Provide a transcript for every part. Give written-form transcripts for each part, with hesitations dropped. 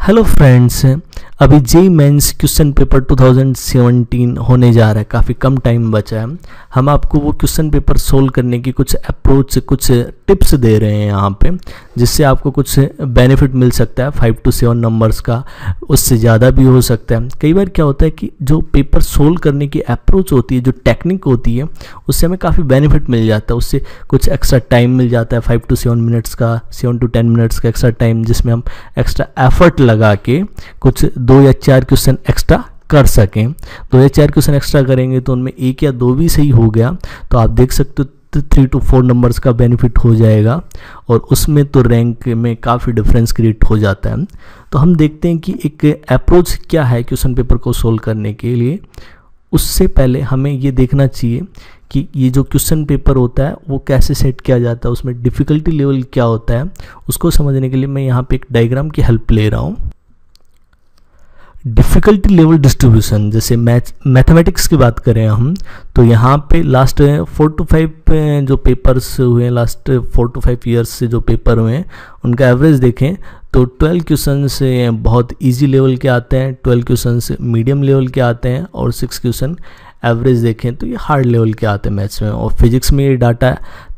Hello friends, अभी JEE mains question paper 2017 होने जा रहा है। काफ़ी कम टाइम बचा है। हम आपको वो क्वेश्चन पेपर सोल्व करने की कुछ अप्रोच, कुछ टिप्स दे रहे हैं यहाँ पे, जिससे आपको कुछ बेनिफिट मिल सकता है। 5 to 7 नंबर्स का, उससे ज़्यादा भी हो सकता है। कई बार क्या होता है कि जो पेपर सोल्व करने की अप्रोच होती है, जो टेक्निक होती है, उससे हमें काफ़ी बेनिफिट मिल जाता है। उससे कुछ एक्स्ट्रा टाइम मिल जाता है, 5 to 7 मिनट्स का, 7 to 10 मिनट्स का एक्स्ट्रा टाइम, जिसमें हम एक्स्ट्रा एफर्ट लगा के कुछ 2 या 4 क्वेश्चन एक्स्ट्रा कर सकें। 2 या 4 क्वेश्चन एक्स्ट्रा करेंगे तो उनमें 1 या 2 भी सही हो गया तो आप देख सकते हो 3 to 4 नंबर्स का बेनिफिट हो जाएगा, और उसमें तो रैंक में काफ़ी डिफरेंस क्रिएट हो जाता है। तो हम देखते हैं कि एक अप्रोच क्या है क्वेश्चन पेपर को सोल्व करने के लिए। उससे पहले हमें ये देखना चाहिए कि ये जो क्वेश्चन पेपर होता है वो कैसे सेट किया जाता है, उसमें डिफ़िकल्टी लेवल क्या होता है। उसको समझने के लिए मैं यहाँ पे एक डायग्राम की हेल्प ले रहा हूँ। डिफ़िकल्टी लेवल डिस्ट्रीब्यूशन, जैसे मैथमेटिक्स की बात करें हम, तो यहाँ पे लास्ट 4 to 5 जो पेपर्स हुए हैं, लास्ट 4 to 5 ईयर्स से जो पेपर हुए हैं, उनका एवरेज देखें तो 12 क्वेश्चन से बहुत इजी लेवल के आते हैं, 12 क्वेश्चन से मीडियम लेवल के आते हैं, और 6 क्वेश्चन एवरेज देखें तो ये हार्ड लेवल के आते हैं मैथ्स में। और फिजिक्स में ये डाटा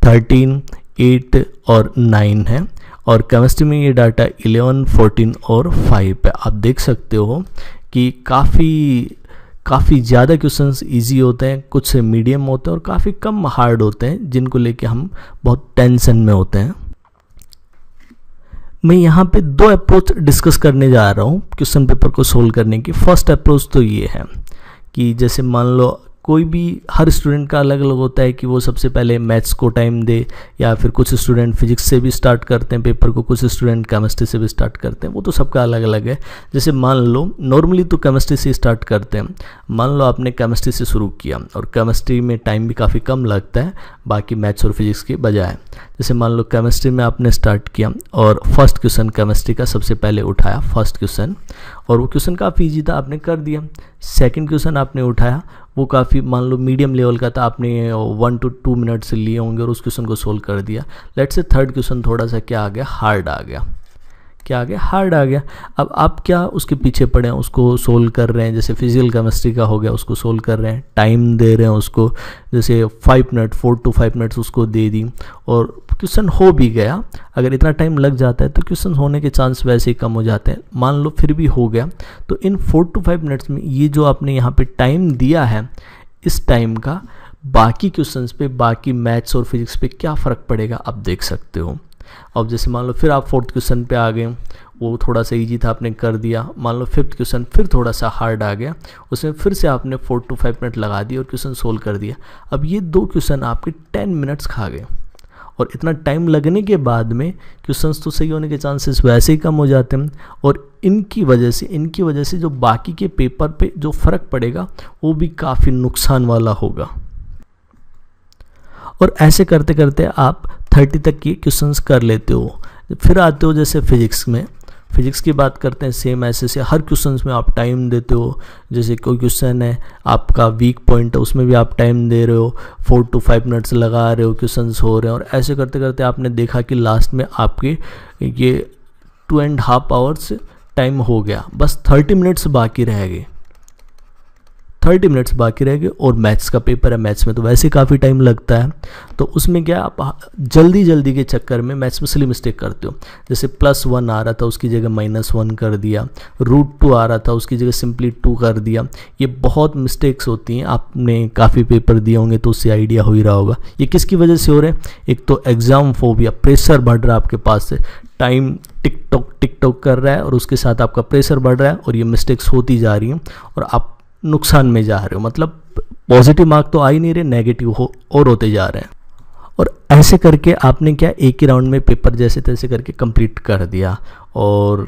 13, 8 और 9 है, और केमिस्ट्री में ये डाटा 11, 14 और 5 है। आप देख सकते हो कि काफ़ी ज़्यादा क्वेश्चंस इजी होते हैं, कुछ मीडियम होते हैं और काफ़ी कम हार्ड होते हैं, जिनको लेके हम बहुत टेंशन में होते हैं। मैं यहाँ पे 2 अप्रोच डिस्कस करने जा रहा हूँ क्वेश्चन पेपर को सोल्व करने की। फर्स्ट अप्रोच तो ये है कि जैसे मान लो कोई भी, हर स्टूडेंट का अलग अलग होता है कि वो सबसे पहले मैथ्स को टाइम दे, या फिर कुछ स्टूडेंट फिजिक्स से भी स्टार्ट करते हैं पेपर को, कुछ स्टूडेंट केमिस्ट्री से भी स्टार्ट करते हैं। वो तो सबका अलग अलग है। जैसे मान लो नॉर्मली तो केमिस्ट्री से स्टार्ट करते हैं। मान लो आपने केमिस्ट्री से शुरू किया और केमिस्ट्री में टाइम भी काफ़ी कम लगता है बाकी मैथ्स और फिजिक्स के बजाय। जैसे मान लो केमिस्ट्री में आपने स्टार्ट किया और फर्स्ट क्वेश्चन केमिस्ट्री का सबसे पहले उठाया, फर्स्ट क्वेश्चन, और वो क्वेश्चन काफ़ी ईजी था, आपने कर दिया। सेकंड क्वेश्चन आपने उठाया, वो काफ़ी मान लो मीडियम लेवल का था, आपने 1 to 2 मिनट्स लिए होंगे और उस क्वेश्चन को सोल्व कर दिया। लेट्स से थर्ड क्वेश्चन थोड़ा सा क्या आ गया, हार्ड आ गया। क्या आ गया? हार्ड आ गया। अब आप क्या उसके पीछे पड़े हैं, उसको सोल्व कर रहे हैं। जैसे फिजिकल केमिस्ट्री का हो गया, उसको सोल्व कर रहे हैं, टाइम दे रहे हैं उसको, जैसे 5 मिनट, 4 to 5 मिनट्स उसको दे दी, और क्वेश्चन हो भी गया। अगर इतना टाइम लग जाता है तो क्वेश्चन होने के चांस वैसे ही कम हो जाते हैं। मान लो फिर भी हो गया, तो इन 4 to 5 मिनट्स में ये जो आपने यहाँ पे टाइम दिया है, इस टाइम का बाकी क्वेश्चंस पे, बाकी मैथ्स और फिजिक्स पे क्या फ़र्क पड़ेगा आप देख सकते हो। अब जैसे मान लो फिर आप 4th क्वेश्चन पे आ गए, वो थोड़ा सा इजी था, आपने कर दिया। मान लो 5th क्वेश्चन फिर थोड़ा सा हार्ड आ गया, उसमें फिर से आपने 4 to 5 मिनट लगा दिए और क्वेश्चन सोल्व कर दिया। अब ये 2 क्वेश्चन आपके 10 मिनट्स खा गए, और इतना टाइम लगने के बाद में क्वेश्चंस तो सही होने के चांसेस वैसे ही कम हो जाते हैं, और इनकी वजह से जो बाकी के पेपर पे जो फ़र्क पड़ेगा वो भी काफ़ी नुकसान वाला होगा। और ऐसे करते करते आप 30 तक के क्वेश्चंस कर लेते हो। फिर आते हो जैसे फिजिक्स में, फिजिक्स की बात करते हैं, सेम ऐसे से हर क्वेश्चंस में आप टाइम देते हो। जैसे कोई क्वेश्चन है आपका वीक पॉइंट है, उसमें भी आप टाइम दे रहे हो, 4 to 5 मिनट्स लगा रहे हो, क्वेश्चंस हो रहे हैं, और ऐसे करते करते आपने देखा कि लास्ट में आपके ये 2.5 आवर्स टाइम हो गया, बस 30 मिनट्स बाकी रह गए। 30 मिनट्स बाकी रह गए, और मैथ्स का पेपर है, मैथ्स में तो वैसे काफ़ी टाइम लगता है। तो उसमें क्या, आप जल्दी के चक्कर में मैथ्स में सिली मिस्टेक करते हो। जैसे +1 आ रहा था उसकी जगह -1 कर दिया, √2 आ रहा था उसकी जगह सिंपली 2 कर दिया। ये बहुत मिस्टेक्स होती हैं। आपने काफ़ी पेपर दिए होंगे तो उससे आइडिया हो ही रहा होगा ये किसकी वजह से हो रहे हैं। एक तो एग्ज़ाम फोबिया, प्रेशर बढ़ रहा है आपके पास से, टाइम टिक टॉक कर रहा है, और उसके साथ आपका प्रेशर बढ़ रहा है, और ये मिस्टेक्स होती जा रही हैं, और आप नुकसान में जा रहे हो। मतलब पॉजिटिव मार्क तो आ ही नहीं रहे, नेगेटिव और होते जा रहे हैं। और ऐसे करके आपने क्या, एक ही राउंड में पेपर जैसे तैसे करके कंप्लीट कर दिया, और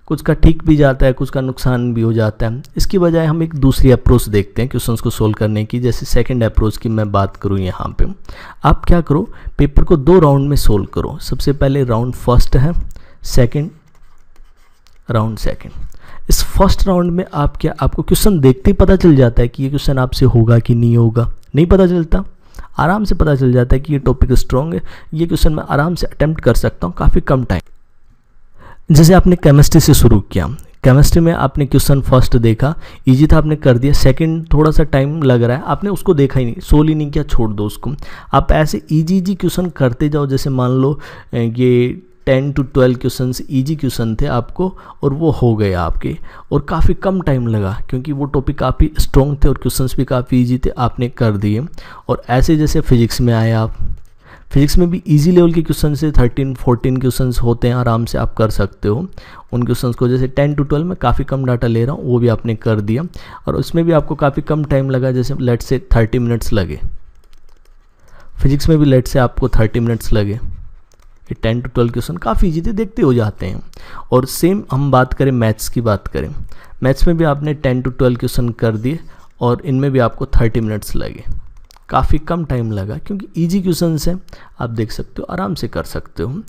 कुछ का ठीक भी जाता है, कुछ का नुकसान भी हो जाता है। इसकी बजाय हम एक दूसरी अप्रोच देखते हैं क्वेश्चंस को सोल्व करने की। जैसे सेकंड अप्रोच की मैं बात करूं, यहाँ पे आप क्या करो, पेपर को 2 राउंड में सोल्व करो। सबसे पहले राउंड फर्स्ट है, सेकेंड राउंड सेकेंड। इस फर्स्ट राउंड में आप क्या, आपको क्वेश्चन देखते ही पता चल जाता है कि ये क्वेश्चन आपसे होगा कि नहीं होगा। नहीं पता चलता, आराम से पता चल जाता है कि ये टॉपिक स्ट्रॉन्ग है, ये क्वेश्चन मैं आराम से अटेम्प्ट कर सकता हूँ काफ़ी कम टाइम। जैसे आपने केमिस्ट्री से शुरू किया, केमिस्ट्री में आपने क्वेश्चन फर्स्ट देखा, इजी था, आपने कर दिया। सेकंड थोड़ा सा टाइम लग रहा है, आपने उसको देखा ही नहीं, सोल्व ही नहीं किया, छोड़ दो उसको। आप ऐसे इजी इजी क्वेश्चन करते जाओ। जैसे मान लो ये 10 to 12 क्वेश्चंस इजी क्वेश्चन थे आपको, और वो हो गए आपके, और काफ़ी कम टाइम लगा क्योंकि वो टॉपिक काफ़ी स्ट्रॉन्ग थे और क्वेश्चंस भी काफ़ी इजी थे, आपने कर दिए। और ऐसे जैसे फिजिक्स में आए आप, फिजिक्स में भी इजी लेवल के क्वेश्चन से 13-14 क्वेश्चंस होते हैं, आराम से आप कर सकते हो उन क्वेश्चंस को। जैसे 10 to 12 में काफ़ी कम डाटा ले रहा हूँ, वो भी आपने कर दिया, और उसमें भी आपको काफ़ी कम टाइम लगा, जैसे लेट से 30 मिनट्स लगे। फिजिक्स में भी लेट से आपको 30 मिनट्स लगे। ये 10 to 12 क्वेश्चन काफ़ी इजी थे, देखते हो जाते हैं। और सेम हम बात करें मैथ्स की, बात करें मैथ्स में भी आपने 10 to 12 क्वेश्चन कर दिए, और इनमें भी आपको 30 मिनट्स लगे, काफ़ी कम टाइम लगा क्योंकि इजी क्वेश्चंस हैं, आप देख सकते हो, आराम से कर सकते हो।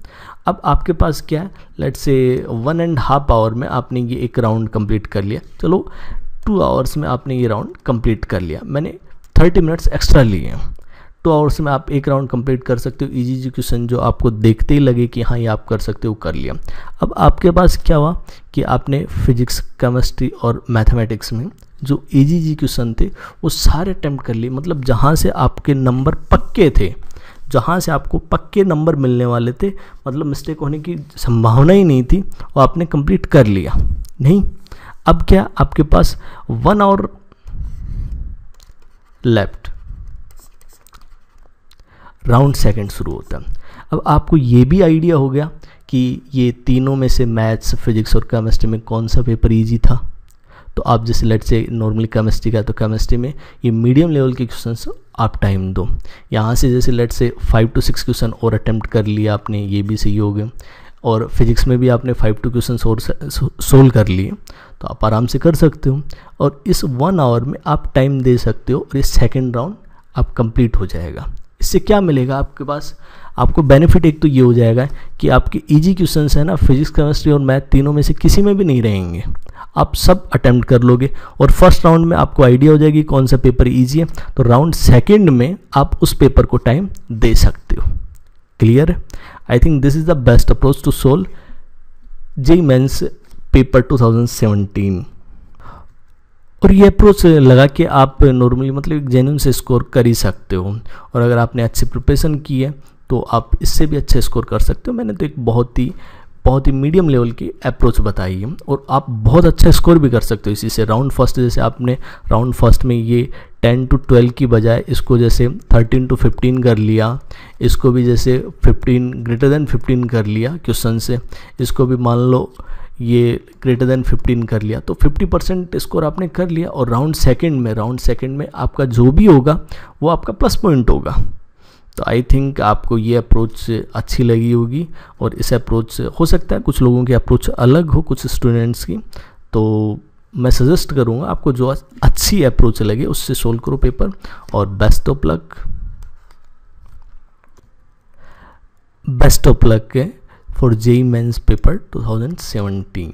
अब आपके पास क्या है, लेट्स से 1.5 आवर में आपने ये एक राउंड कंप्लीट कर लिया। चलो 2 आवर्स में आपने ये राउंड कंप्लीट कर लिया, मैंने 30 मिनट्स एक्स्ट्रा लिए हैं। 2 आवर्स में आप एक राउंड कंप्लीट कर सकते हो, इजी इजी क्वेश्चन जो आपको देखते ही लगे कि हाँ ये आप कर सकते हो, कर लिया। अब आपके पास क्या हुआ कि आपने फिजिक्स, केमिस्ट्री और मैथमेटिक्स में जो इजी क्वेश्चन थे वो सारे अटेम्प्ट कर लिए। मतलब जहाँ से आपके नंबर पक्के थे, जहाँ से आपको पक्के नंबर मिलने वाले थे, मतलब मिस्टेक होने की संभावना ही नहीं थी, वो आपने कंप्लीट कर लिया। नहीं, अब क्या, आपके पास 1 आवर लेफ्ट, राउंड सेकंड शुरू होता है। अब आपको ये भी आइडिया हो गया कि ये तीनों में से मैथ्स, फिजिक्स और केमिस्ट्री में कौन सा पेपर इजी था। तो आप जैसे लेट से नॉर्मली केमिस्ट्री का, तो केमिस्ट्री में ये मीडियम लेवल के क्वेश्चंस आप टाइम दो। यहाँ से जैसे लेट से 5 to 6 क्वेश्चन और अटेम्प्ट कर लिया आपने, ये भी सही हो गए। और फिजिक्स में भी आपने 5 2 क्वेश्चन और सोल्व कर लिए, तो आप आराम से कर सकते हो। और इस 1 आवर में आप टाइम दे सकते हो, और ये सेकेंड राउंड आप कंप्लीट हो जाएगा। इससे क्या मिलेगा आपके पास, आपको बेनिफिट एक तो ये हो जाएगा कि आपके इजी क्वेश्चंस है ना, फिजिक्स, केमिस्ट्री और मैथ, तीनों में से किसी में भी नहीं रहेंगे, आप सब अटेम्प्ट कर लोगे। और फर्स्ट राउंड में आपको आइडिया हो जाएगी कौन सा पेपर इजी है, तो राउंड सेकंड में आप उस पेपर को टाइम दे सकते हो। क्लियर है? I think this is the best approach to solve JEE mains paper 2017। और ये अप्रोच लगा कि आप नॉर्मली मतलब एक जेन्युइन से स्कोर कर ही सकते हो, और अगर आपने अच्छी प्रिपरेशन की है तो आप इससे भी अच्छे स्कोर कर सकते हो। मैंने तो एक बहुत ही मीडियम लेवल की अप्रोच बताई है, और आप बहुत अच्छा स्कोर भी कर सकते हो इसी से। राउंड फर्स्ट, जैसे आपने राउंड फर्स्ट में ये 10 to 12 की बजाय इसको जैसे 13 to 15 कर लिया, इसको भी जैसे 15 ग्रेटर देन 15 कर लिया क्वेश्चन से, इसको भी मान लो ये ग्रेटर देन 15 कर लिया, तो 50% स्कोर आपने कर लिया। और राउंड सेकंड में आपका जो भी होगा वो आपका प्लस पॉइंट होगा। तो आई थिंक आपको ये अप्रोच अच्छी लगी होगी, और इस अप्रोच हो सकता है कुछ लोगों की अप्रोच अलग हो, कुछ स्टूडेंट्स की, तो मैं सजेस्ट करूँगा आपको जो अच्छी अप्रोच लगे उससे सोल्व करो पेपर। और best of luck for JEE mains paper 2017।